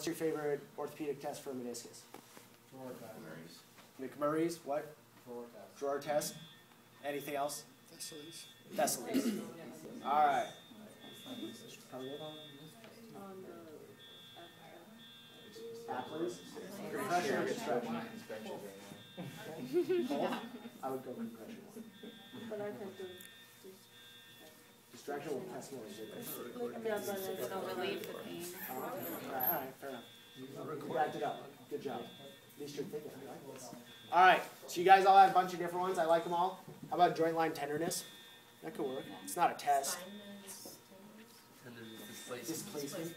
what's your favorite orthopedic test for a meniscus? McMurray's. McMurray's, what? Drawer test. Drawer test. Anything else? Thessaly's. Thessaly's. All right. Applers? Compression or contraction? Both? I would go compression. But I can do Distraction will test more vigorous. yeah, but It'll relieve the pain. All right, fair enough. You wrapped it up. Good job. At least you're thinking. I like this. All right, so you guys all had a bunch of different ones. I like them all. How about joint line tenderness? That could work. It's not a test. Displacement.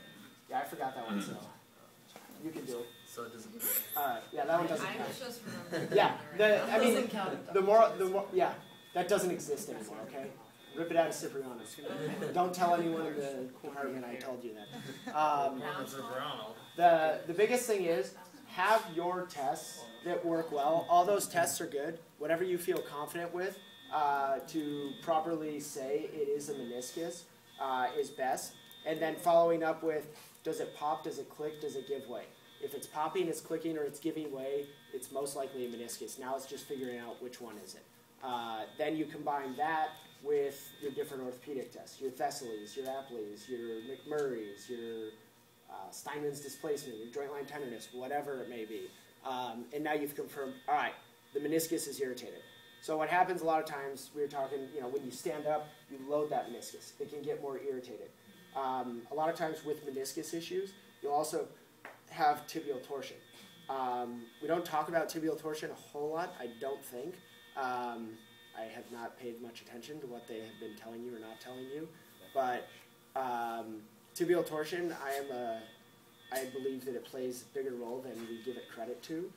Yeah, I forgot that one, so you can do it. So it doesn't. All right, yeah, that one doesn't I count. was just remembering. Yeah, I mean, Doesn't count. the more, yeah, that doesn't exist anymore. Okay, rip it out of Cipriano. Don't tell anyone in the department I told you that. The biggest thing is have your tests that work well. All those tests are good. Whatever you feel confident with to properly say it is a meniscus is best. And then following up with, does it pop, does it click, does it give way? If it's popping, it's clicking, or it's giving way, it's most likely a meniscus. Now it's just figuring out which one is it. Then you combine that with your different orthopedic tests, your Thessaly's, your Apley's, your McMurray's, your Steinman's displacement, your joint line tenderness, whatever it may be. And now you've confirmed, all right, the meniscus is irritated. So what happens a lot of times, we were talking, when you stand up, you load that meniscus. It can get more irritated. A lot of times with meniscus issues, you'll also have tibial torsion. We don't talk about tibial torsion a whole lot, I don't think. I have not paid much attention to what they have been telling you or not telling you. But tibial torsion, I believe that it plays a bigger role than we give it credit to.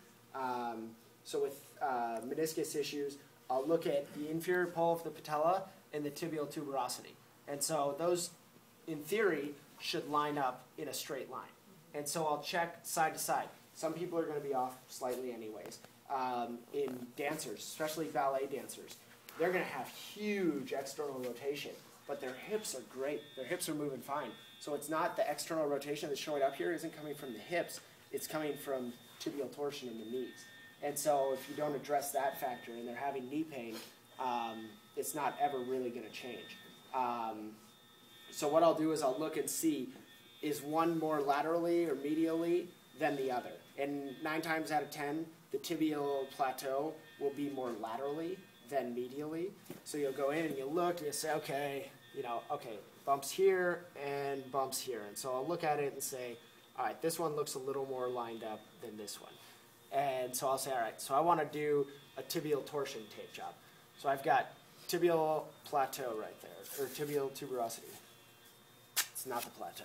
So with meniscus issues, I'll look at the inferior pole of the patella and the tibial tuberosity. And so those, in theory, should line up in a straight line. And so I'll check side to side. Some people are going to be off slightly anyways. In dancers, especially ballet dancers, they're going to have huge external rotation, but their hips are great. Their hips are moving fine. So it's not the external rotation that's showing up here isn't coming from the hips. It's coming from tibial torsion in the knees. And so if you don't address that factor and they're having knee pain, it's not ever really going to change. So what I'll do is I'll look and see, is one more laterally or medially than the other? And 9 times out of 10, the tibial plateau will be more laterally than medially. So you'll go in and you look and you say, okay, okay, bumps here and bumps here. And so I'll look at it and say, all right, this one looks a little more lined up than this one. And so I'll say, all right, so I want to do a tibial torsion tape job. So I've got tibial plateau right there, or tibial tuberosity. It's not the plateau.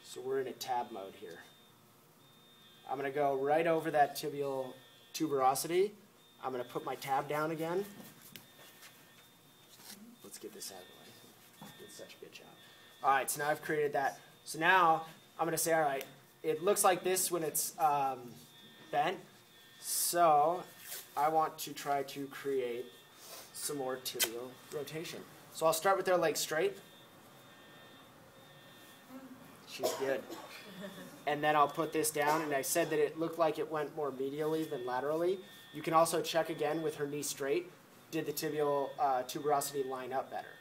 So we're in a tab mode here. I'm going to go right over that tibial tuberosity. I'm going to put my tab down again. Let's get this out of the way. Did such a good job. All right, so now I've created that. So now I'm going to say, all right, it looks like this when it's bent. So I want to try to create some more tibial rotation. So I'll start with their legs straight. She's good. And then I'll put this down, and I said that it looked like it went more medially than laterally. You can also check again with her knee straight. Did the tibial tuberosity line up better?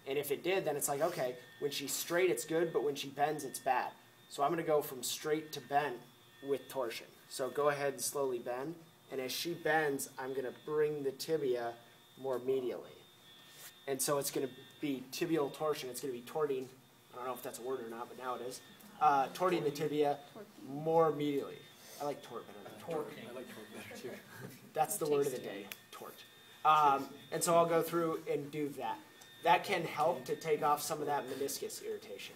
And if it did, then it's like, okay, when she's straight, it's good, but when she bends, it's bad. So I'm going to go from straight to bend with torsion. So go ahead and slowly bend. And as she bends, I'm going to bring the tibia more medially. And so it's going to be tibial torsion. It's going to be torting. I don't know if that's a word or not, but now it is. Torting the tibia more medially. I like tort better than torque. I like tort better too. That's the word of the day, tort. And so I'll go through and do that. That can help to take off some of that meniscus irritation.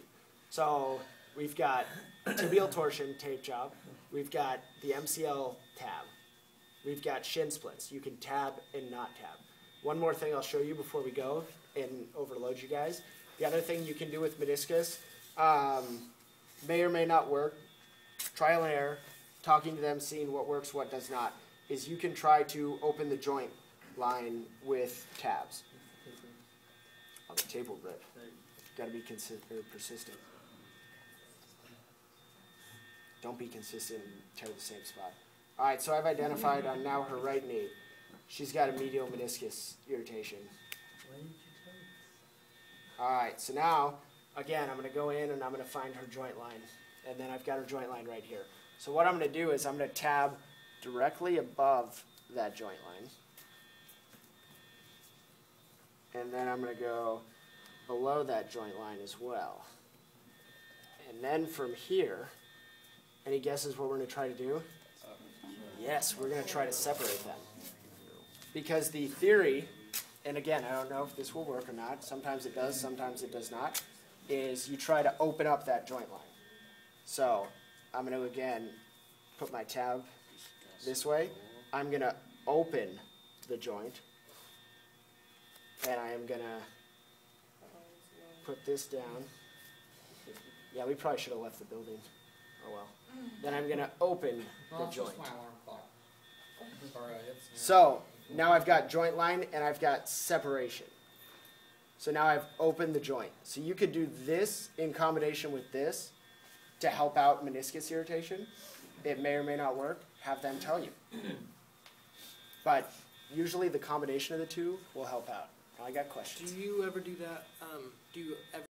So we've got tibial torsion tape job. We've got the MCL tab. We've got shin splits. You can tab and not tab. One more thing I'll show you before we go and overload you guys. The other thing you can do with meniscus, may or may not work, trial and error, talking to them, seeing what works, what does not, is you can try to open the joint line with tabs. Oh, the tape will rip. Got to be persistent. Don't be consistent and tear the same spot. All right, so I've identified on now her right knee. She's got a medial meniscus irritation. All right, so now, again, I'm going to go in and I'm going to find her joint line. And then I've got her joint line right here. So what I'm going to do is I'm going to tab directly above that joint line. And then I'm going to go below that joint line as well. And then from here, any guesses what we're going to try to do? Yes, we're going to try to separate them. Because the theory, and again, I don't know if this will work or not, sometimes it does, sometimes it does not, is you try to open up that joint line. So I'm going to, again, put my tab this way. I'm going to open the joint. And I am going to put this down. Yeah, we probably should have left the building. Oh well. Then I'm going to open the joint. So now I've got joint line and I've got separation. So now I've opened the joint. So you could do this in combination with this to help out meniscus irritation. It may or may not work. Have them tell you. But usually the combination of the two will help out. Now I got questions. Do you ever do that? Do you ever